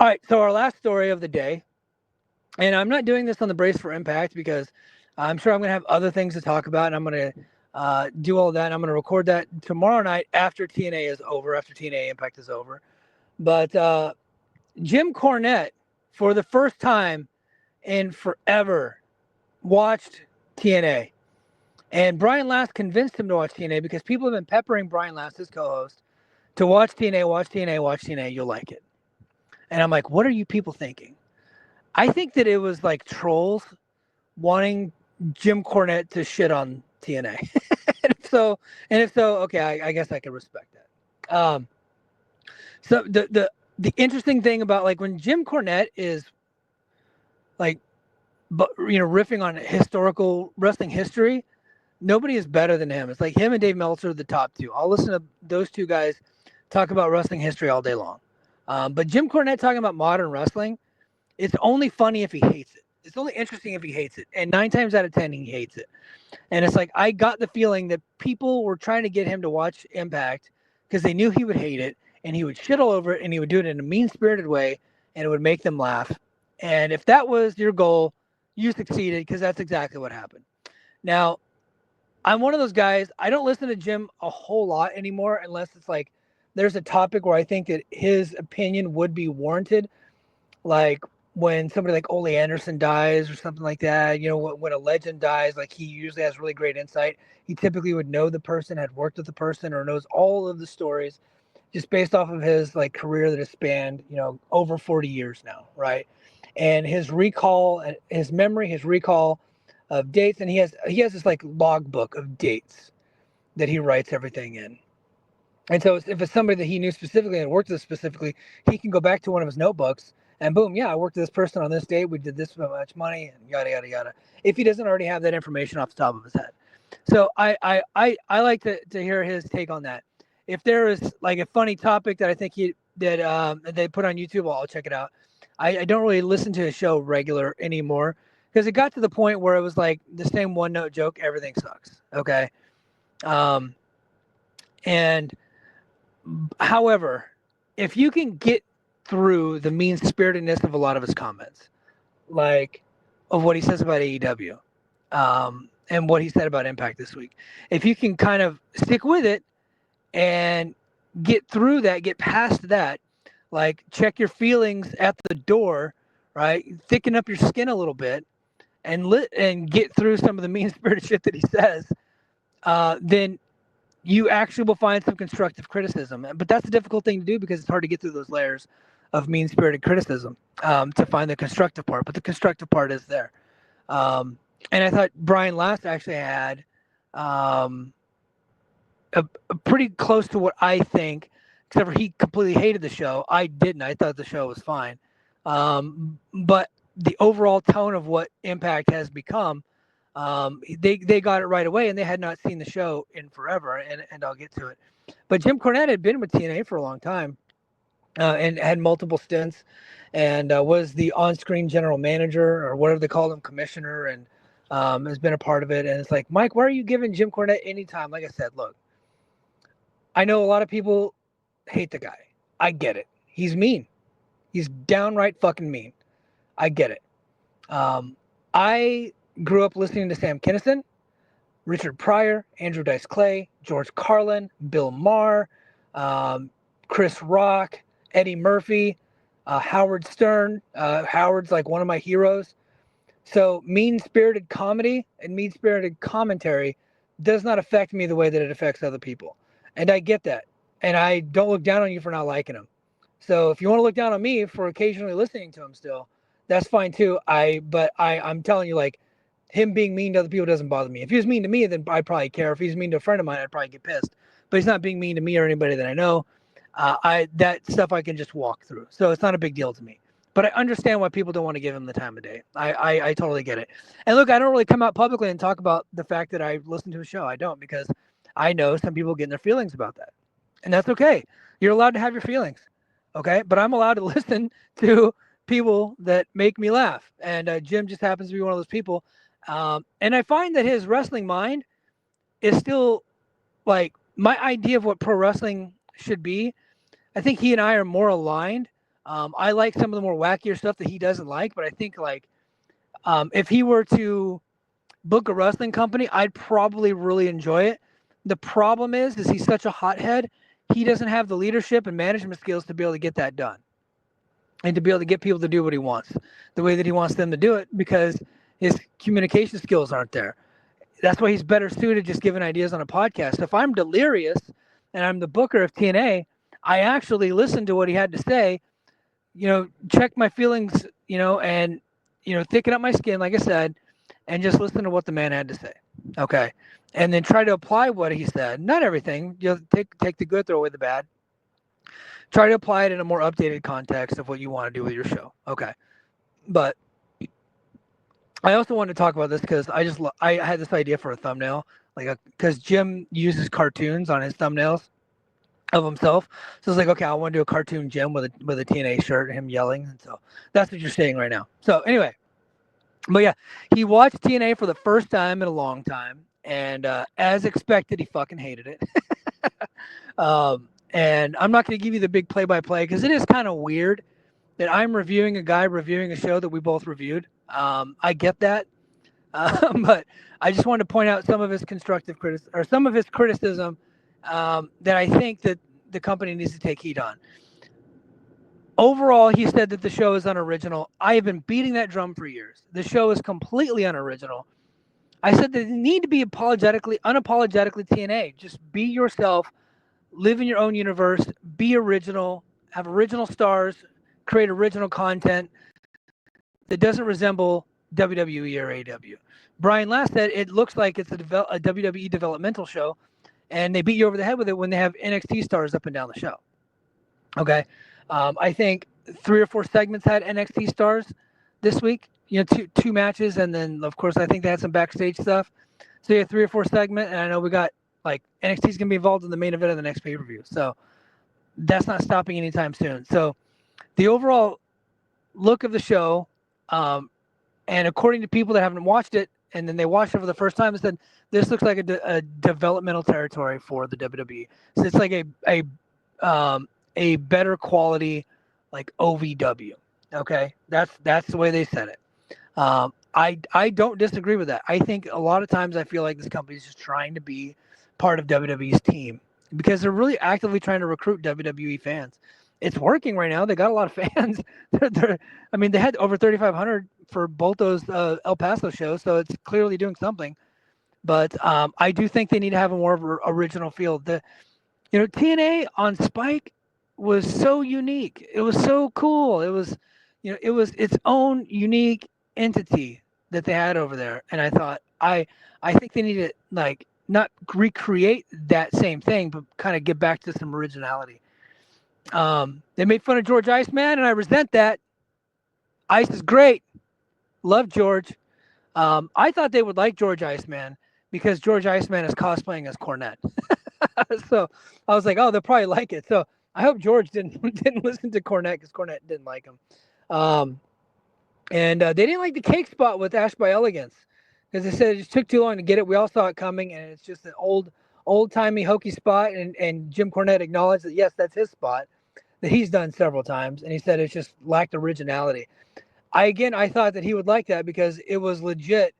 All right, so our last story of the day, and I'm not doing this on the Brace for Impact because I'm sure I'm going to have other things to talk about, and I'm going to do all that. And I'm going to record that tomorrow night after TNA is over, after TNA Impact is over. But Jim Cornette, for the first time in forever, watched TNA. And Brian Last convinced him to watch TNA because people have been peppering Brian Last, his co-host, to watch TNA, watch TNA, watch TNA. You'll like it. And I'm like, what are you people thinking? I think that it was like trolls wanting Jim Cornette to shit on TNA. and if so, okay, I guess I can respect that. So the interesting thing about like when Jim Cornette is like, riffing on historical wrestling history, nobody is better than him. It's like him and Dave Meltzer are the top two. I'll listen to those two guys talk about wrestling history all day long. But Jim Cornette talking about modern wrestling, it's only funny if he hates it. It's only interesting if he hates it. And 9 times out of 10, he hates it. And it's like, I got the feeling that people were trying to get him to watch Impact because they knew he would hate it and he would shit all over it and he would do it in a mean-spirited way and it would make them laugh. And if that was your goal, you succeeded because that's exactly what happened. Now, I'm one of those guys, I don't listen to Jim a whole lot anymore unless it's like there's a topic where I think that his opinion would be warranted. Like when somebody like Ole Anderson dies or something like that, when a legend dies, like he usually has really great insight. He typically would know the person, had worked with the person, or knows all of the stories just based off of his like career that has spanned, over 40 years now, right? And his recall, his memory, his recall of dates, and he has this like logbook of dates that he writes everything in. And so if it's somebody that he knew specifically and worked with specifically, he can go back to one of his notebooks and boom, yeah, I worked with this person on this date. We did this much money and yada, yada, yada. If he doesn't already have that information off the top of his head. So I like to hear his take on that. If there is like a funny topic that I think that they put on YouTube, I'll check it out. I don't really listen to his show regular anymore because it got to the point where it was like the same one note joke. Everything sucks. Okay. And however, if you can get through the mean-spiritedness of a lot of his comments, like of what he says about AEW, and what he said about Impact this week, if you can kind of stick with it and get through that, get past that, like check your feelings at the door, right? Thicken up your skin a little bit and get through some of the mean-spirited shit that he says, then you actually will find some constructive criticism. But that's a difficult thing to do because it's hard to get through those layers of mean-spirited criticism to find the constructive part. But the constructive part is there. And I thought Brian Last actually had a pretty close to what I think, except for he completely hated the show. I didn't. I thought the show was fine. But the overall tone of what Impact has become, they got it right away, and they had not seen the show in forever, and I'll get to it. But Jim Cornette had been with TNA for a long time, and had multiple stints, and was the on-screen general manager, or whatever they call him, commissioner, and has been a part of it. And it's like, Mike, why are you giving Jim Cornette any time? Like I said, look, I know a lot of people hate the guy. I get it. He's mean. He's downright fucking mean. I get it. I grew up listening to Sam Kinison, Richard Pryor, Andrew Dice Clay, George Carlin, Bill Maher, Chris Rock, Eddie Murphy, Howard Stern. Howard's like one of my heroes. So mean-spirited comedy and mean-spirited commentary does not affect me the way that it affects other people. And I get that. And I don't look down on you for not liking him. So if you want to look down on me for occasionally listening to him still, that's fine too. But I'm telling you, like, him being mean to other people doesn't bother me. If he was mean to me, then I'd probably care. If he's mean to a friend of mine, I'd probably get pissed. But he's not being mean to me or anybody that I know. That stuff I can just walk through. So it's not a big deal to me. But I understand why people don't want to give him the time of day. I totally get it. And look, I don't really come out publicly and talk about the fact that I listen to a show. I don't, because I know some people get in their feelings about that. And that's okay. You're allowed to have your feelings. Okay? But I'm allowed to listen to people that make me laugh. And Jim just happens to be one of those people. And I find that his wrestling mind is still like my idea of what pro wrestling should be. I think he and I are more aligned I like some of the more wackier stuff that he doesn't like, but I think like if he were to book a wrestling company, I'd probably really enjoy it. The problem is he's such a hothead. He doesn't have the leadership and management skills to be able to get that done and to be able to get people to do what he wants, the way that he wants them to do it, because his communication skills aren't there. That's why he's better suited just giving ideas on a podcast. If I'm Delirious and I'm the booker of TNA, I actually listen to what he had to say, check my feelings, and, thicken up my skin, like I said, and just listen to what the man had to say. Okay. And then try to apply what he said. Not everything. Take the good, throw away the bad. Try to apply it in a more updated context of what you want to do with your show. Okay. But I also wanted to talk about this because I had this idea for a thumbnail, because Jim uses cartoons on his thumbnails of himself. So it's like, okay, I want to do a cartoon Jim with a TNA shirt, him yelling. And so that's what you're seeing right now. So anyway, but yeah, he watched TNA for the first time in a long time. And as expected, he fucking hated it. And I'm not going to give you the big play-by-play because it is kind of weird that I'm reviewing a guy reviewing a show that we both reviewed. I get that. But I just wanted to point out some of his constructive criticism, or some of his criticism that I think that the company needs to take heed on. Overall, he said that the show is unoriginal. I have been beating that drum for years. The show is completely unoriginal. I said that they need to be unapologetically TNA. Just be yourself, live in your own universe, be original, have original stars, create original content that doesn't resemble WWE or AEW. Brian Last said it looks like it's a WWE developmental show, and they beat you over the head with it when they have NXT stars up and down the show. Okay. I think 3 or 4 segments had NXT stars this week, two matches. And then of course, I think they had some backstage stuff. So you had 3 or 4 segments. And I know we got NXT's going to be involved in the main event of the next pay-per-view. So that's not stopping anytime soon. So the overall look of the show, and according to people that haven't watched it, and then they watched it for the first time and said, this looks like a developmental territory for the WWE. So it's like a better quality, like OVW. Okay, that's the way they said it. I don't disagree with that. I think a lot of times I feel like this company is just trying to be part of WWE's team because they're really actively trying to recruit WWE fans. It's working right now. They got a lot of fans. They had over 3,500 for both those El Paso shows, so it's clearly doing something. But I do think they need to have a more of an original feel. TNA on Spike was so unique. It was so cool. It was its own unique entity that they had over there. And I thought, I think they need to not recreate that same thing, but kind of get back to some originality. They made fun of George Iceman, and I resent that. Ice is great. Love George. I thought they would like George Iceman because George Iceman is cosplaying as Cornette. So I was like, oh, they'll probably like it. So I hope George didn't listen to Cornette because Cornette didn't like him. And they didn't like the cake spot with Ash by Elegance because they said it just took too long to get it. We all saw it coming, and it's just an old-timey hokey spot. And Jim Cornette acknowledged that, yes, that's his spot that he's done several times. And he said it's just lacked originality. I thought that he would like that because it was legit,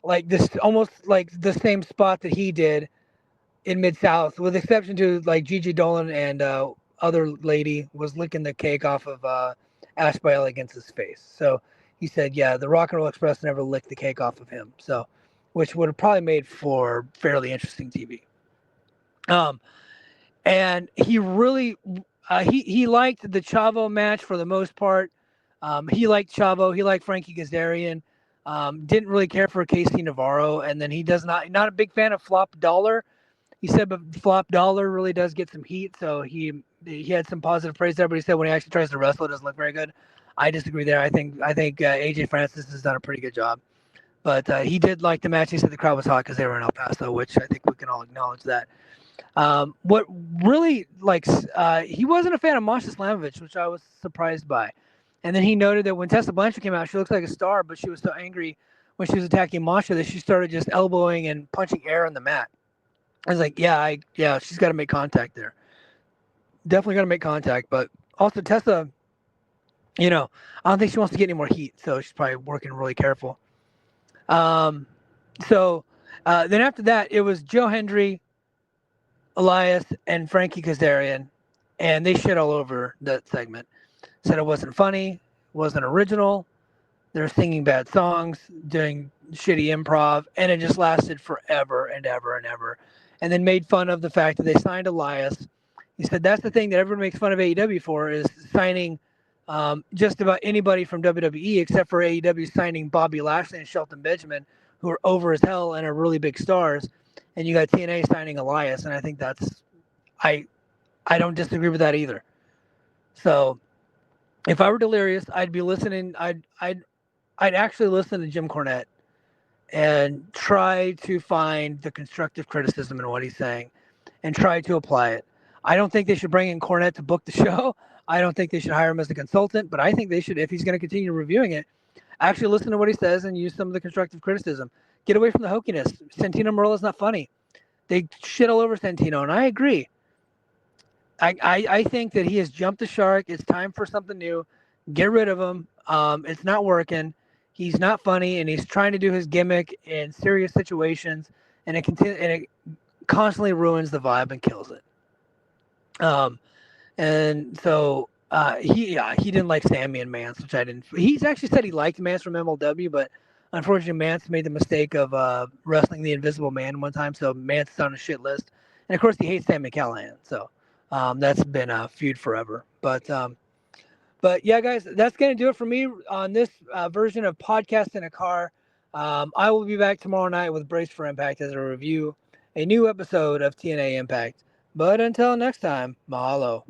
like this, almost like the same spot that he did in Mid-South, with exception to like Gigi Dolan and other lady was licking the cake off of Ash by Elegance's face. So he said, yeah, the Rock and Roll Express never licked the cake off of him. So, which would have probably made for fairly interesting TV. And he really, he liked the Chavo match for the most part. He liked Chavo. He liked Frankie Kazarian. Didn't really care for Casey Navarro. And then he does not a big fan of Flop Dollar. He said, but Flop Dollar really does get some heat. So he had some positive praise there, but he said when he actually tries to wrestle, it doesn't look very good. I disagree there. I think AJ Francis has done a pretty good job. But he did like the match. He said the crowd was hot because they were in El Paso, which I think we can all acknowledge that. What really, he wasn't a fan of Masha Slamovich, which I was surprised by. And then he noted that when Tessa Blanchard came out, she looks like a star, but she was so angry when she was attacking Masha that she started just elbowing and punching air on the mat. I was like, yeah, she's got to make contact there. Definitely got to make contact. But also Tessa I don't think she wants to get any more heat, so she's probably working really careful. Um, so then after that, it was Joe Hendry, Elias, and Frankie Kazarian, and they shit all over that segment. Said it wasn't funny, wasn't original. They're singing bad songs, doing shitty improv, and it just lasted forever and ever and ever. And then made fun of the fact that they signed Elias. He said that's the thing that everyone makes fun of AEW for is signing just about anybody from WWE except for AEW signing Bobby Lashley and Shelton Benjamin, who are over as hell and are really big stars. And you got TNA signing Elias, and I think that's I I don't disagree with that either. So if I were Delirious, I'd be listening. I'd actually listen to Jim Cornette and try to find the constructive criticism in what he's saying and try to apply it. I don't think they should bring in Cornette to book the show. I don't think they should hire him as a consultant, but I think they should, if he's going to continue reviewing it, actually listen to what he says and use some of the constructive criticism. Get away from the hokiness. Santino Marella's not funny. They shit all over Santino, and I agree. I think that he has jumped the shark. It's time for something new. Get rid of him. It's not working. He's not funny, and he's trying to do his gimmick in serious situations, and it constantly ruins the vibe and kills it. And so he didn't like Sammy and Mance, which I didn't. He's actually said he liked Mance from MLW, but unfortunately Mance made the mistake of wrestling the Invisible Man one time, so Mance is on a shit list. And of course he hates Sam Callahan, so that's been a feud forever. But yeah, guys, that's going to do it for me on this version of Podcast in a Car. I will be back tomorrow night with Brace for Impact as a review a new episode of TNA Impact. But until next time, mahalo.